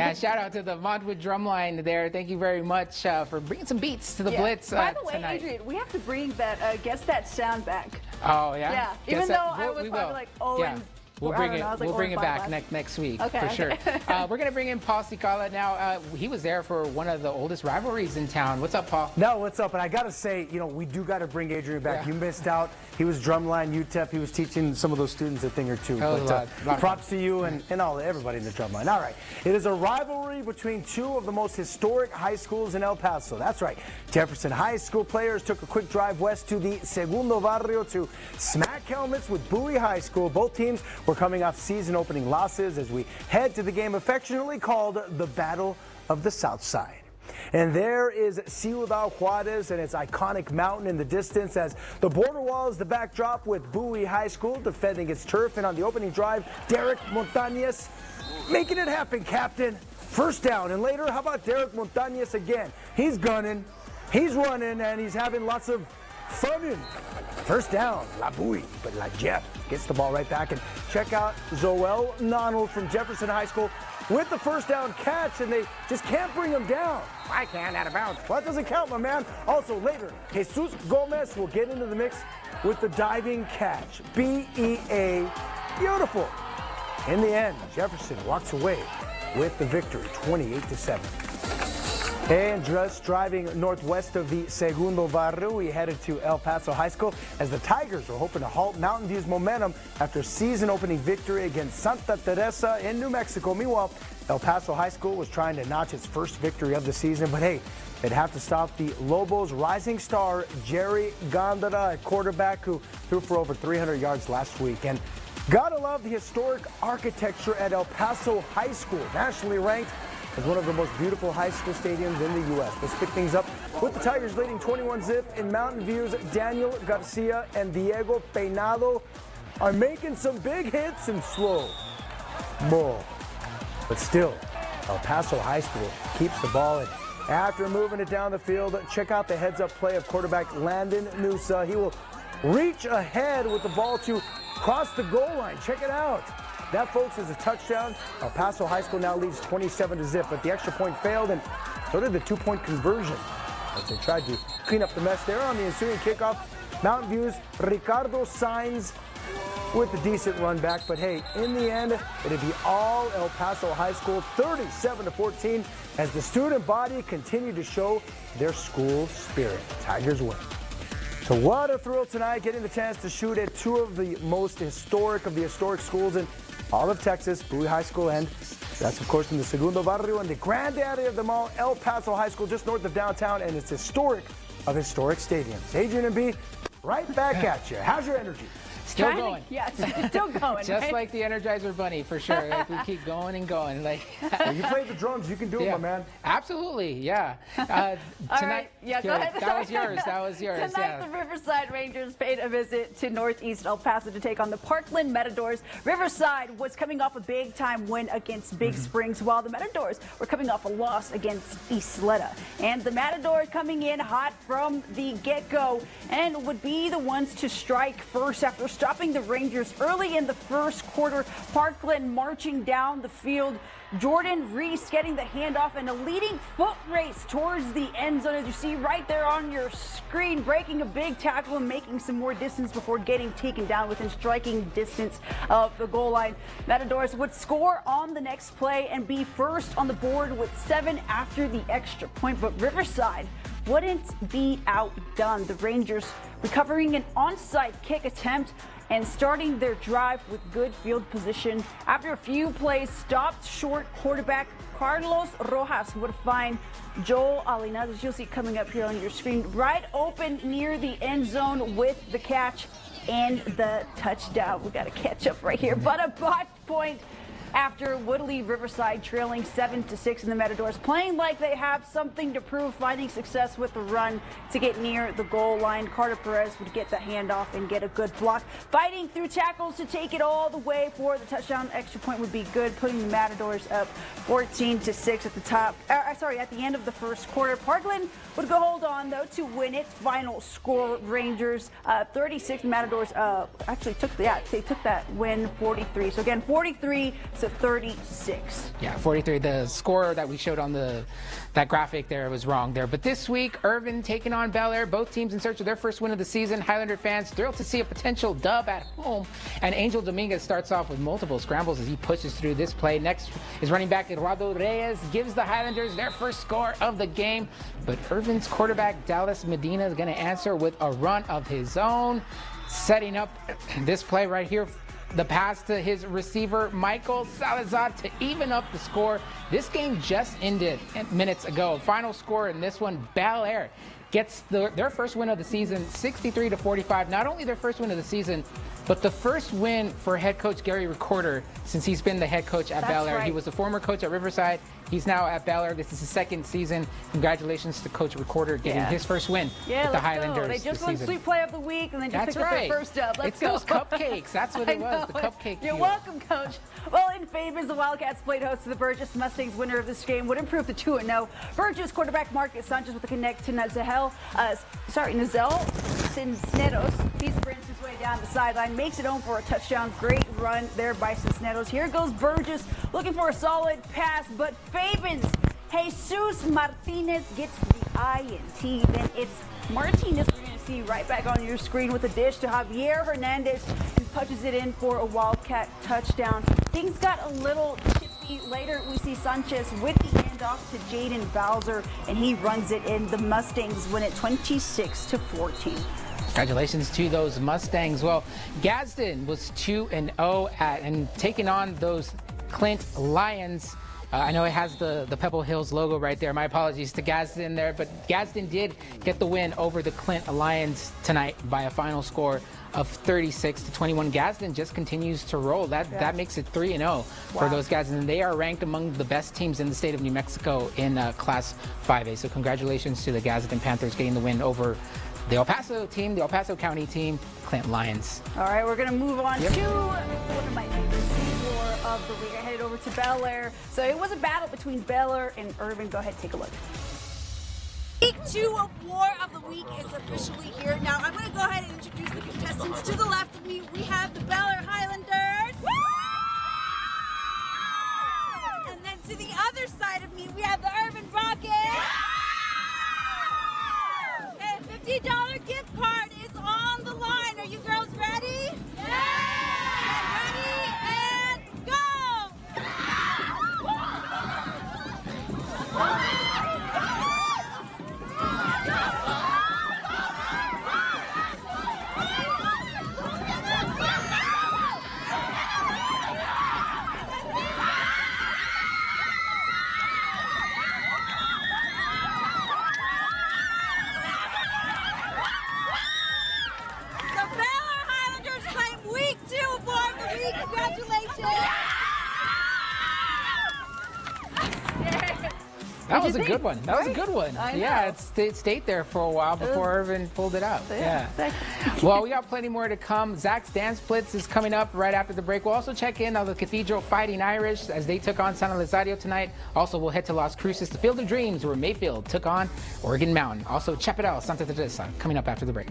Yeah, shout out to the Montwood Drumline there. Thank you very much for bringing some beats to the Blitz By the way, tonight. Adrian, we have to bring that Guess That sound back. Oh, yeah? Yeah, even though I was probably like, and We'll bring it back next week for sure. We're going to bring in Paul Cicala now. He was there for one of the oldest rivalries in town. What's up, Paul? No, what's up? And I got to say, you know, we do got to bring Adrian back. You missed out. He was drumline, UTEP. He was teaching some of those students a thing or two. But props to you and everybody in the drumline. All right. It is a rivalry between two of the most historic high schools in El Paso. That's right. Jefferson High School players took a quick drive west to the Segundo Barrio to smack helmets with Bowie High School. Both teams were coming off season-opening losses as we head to the game affectionately called the Battle of the South Side. And there is Ciudad Juarez and its iconic mountain in the distance as the border wall is the backdrop with Bowie High School defending its turf. And on the opening drive, Derek Montañez making it happen, Captain. First down. And later, how about Derek Montañez again? He's gunning, he's running, and he's having lots of fun. First down, La Bowie, but La Jeff gets the ball right back. And check out Zoel Nonald from Jefferson High School with the first down catch, and they just can't bring him down. I can't, out of bounds. Well, that doesn't count, my man. Also, later, Jesus Gomez will get into the mix with the diving catch. BEA, beautiful. In the end, Jefferson walks away with the victory, 28-7. And just driving northwest of the Segundo Barrio, we headed to El Paso High School as the Tigers are hoping to halt Mountain View's momentum after season-opening victory against Santa Teresa in New Mexico. Meanwhile, El Paso High School was trying to notch its first victory of the season, but hey, they'd have to stop the Lobos' rising star, Jerry Gondara, at quarterback, who threw for over 300 yards last week. And gotta love the historic architecture at El Paso High School, nationally ranked as one of the most beautiful high school stadiums in the U.S. Let's pick things up with the Tigers leading 21-zip in Mountain View's Daniel Garcia and Diego Peinado are making some big hits and slow ball. But still, El Paso High School keeps the ball, and after moving it down the field, check out the heads-up play of quarterback Landon Nusa. He will reach ahead with the ball to cross the goal line. Check it out. That, folks, is a touchdown. El Paso High School now leads 27-zip, but the extra point failed, and so did the two-point conversion as they tried to clean up the mess there on the ensuing kickoff. Mountain View's Ricardo Sainz with a decent run back, but hey, in the end, it'd be all El Paso High School, 37-14, as the student body continued to show their school spirit. Tigers win. So what a thrill tonight, getting the chance to shoot at two of the most historic of the historic schools in all of Texas, Bowie High School, and that's, of course, in the Segundo Barrio, and the granddaddy of them all, El Paso High School, just north of downtown, and it's historic of historic stadiums. Adrian and B, right back at you. How's your energy? Still going. Yeah, still going. Just like the Energizer Bunny, for sure. Like, we keep going and going. Like, well, you played the drums. You can do it, my man. Absolutely, yeah. Tonight, go ahead. That was yours. That was yours. Tonight, the Riverside Rangers paid a visit to Northeast El Paso to take on the Parkland Matadors. Riverside was coming off a big-time win against Big Springs, while the Matadors were coming off a loss against Isleta. And the Matadors coming in hot from the get-go and would be the ones to strike first after stopping the Rangers early in the first quarter. Parkland marching down the field. Jordan Reese getting the handoff and a leading foot race towards the end zone, as you see right there on your screen, breaking a big tackle and making some more distance before getting taken down within striking distance of the goal line. Matadors would score on the next play and be first on the board with 7 after the extra point, but Riverside wouldn't be outdone. The Rangers recovering an onside kick attempt and starting their drive with good field position. After a few plays stopped short, quarterback Carlos Rojas would find Joel Alinaz, as you'll see coming up here on your screen, right open near the end zone with the catch and the touchdown. We got to catch up right here, but a botched point after would leave Riverside trailing 7-6, and the Matadors playing like they have something to prove, finding success with the run to get near the goal line. Carter Perez would get the handoff and get a good block, fighting through tackles to take it all the way for the touchdown. Extra point would be good, putting the Matadors up 14-6 at the top. At the end of the first quarter. Parkland would go hold on though to win its final score. Rangers 36. Matadors actually took they took that win 43. So again, 43. to 36. Yeah, 43. The score that we showed on that graphic there was wrong there. But this week, Irvin taking on Bel Air. Both teams in search of their first win of the season. Highlander fans thrilled to see a potential dub at home. And Angel Dominguez starts off with multiple scrambles as he pushes through this play. Next is running back Eduardo Reyes, gives the Highlanders their first score of the game. But Irvin's quarterback Dallas Medina is going to answer with a run of his own, setting up this play right here. The pass to his receiver, Michael Salazar, to even up the score. This game just ended minutes ago. Final score in this one, Bel Air gets their first win of the season, 63-45. Not only their first win of the season, but the first win for head coach Gary Recorder since he's been the head coach at Bel Air. Right. He was the former coach at Riverside. He's now at Bel Air. This is his second season. Congratulations to Coach Recorder getting his first win with the Highlanders. They just won Sweet Play of the Week and then just picked up their first dub. It's those cupcakes. That's what it was, the cupcake. You're welcome, Coach. Well, in favors, the Wildcats played host to the Burgess Mustangs. Winner of this game would improve to 2-0. Burgess quarterback Marcus Sanchez with a connect to Nazel Cisneros. He sprints his way down the sideline, makes it home for a touchdown. Great run there by Cisneros. Here goes Burgess looking for a solid pass, but Fabens, Jesus Martinez gets the INT. Then it's Martinez we're going to see right back on your screen with a dish to Javier Hernandez, who punches it in for a Wildcat touchdown. Things got a little chippy. Later we see Sanchez with the handoff to Jaden Bowser, and he runs it in. The Mustangs win it 26-14. Congratulations to those Mustangs. Well, Gadsden was 2-0 and taking on those Clint Lions. I know it has the Pebble Hills logo right there. My apologies to Gadsden there, but Gadsden did get the win over the Clint Lions tonight by a final score of 36-21. Gadsden just continues to roll. That makes it 3-0 for those guys, and they are ranked among the best teams in the state of New Mexico in Class 5A. So congratulations to the Gadsden Panthers getting the win over the El Paso team, the El Paso County team, Clint Lions. All right, we're going to move on to one of my favorite war of the week. I headed over to Bel Air. So it was a battle between Bel Air and Irvin. Go ahead, take a look. Week 2 of War of the Week is officially here. Now, I'm going to go ahead and introduce the contestants. To the left of me, we have the Bel Air Highlanders. And then to the other side of me, we have the Irvin Rockets. And a $50 gift card is on the line. Are you girls ready? Yeah! Ready and go! That was a good one. That was a good one. Yeah, it stayed there for a while before Irvin pulled it out. Yeah. Exactly. Well, we got plenty more to come. Zach's Dance Blitz is coming up right after the break. We'll also check in on the Cathedral Fighting Irish as they took on San Elizario tonight. Also, we'll head to Las Cruces, the Field of Dreams, where Mayfield took on Oregon Mountain. Also, Chapel, Santa Teresa, coming up after the break.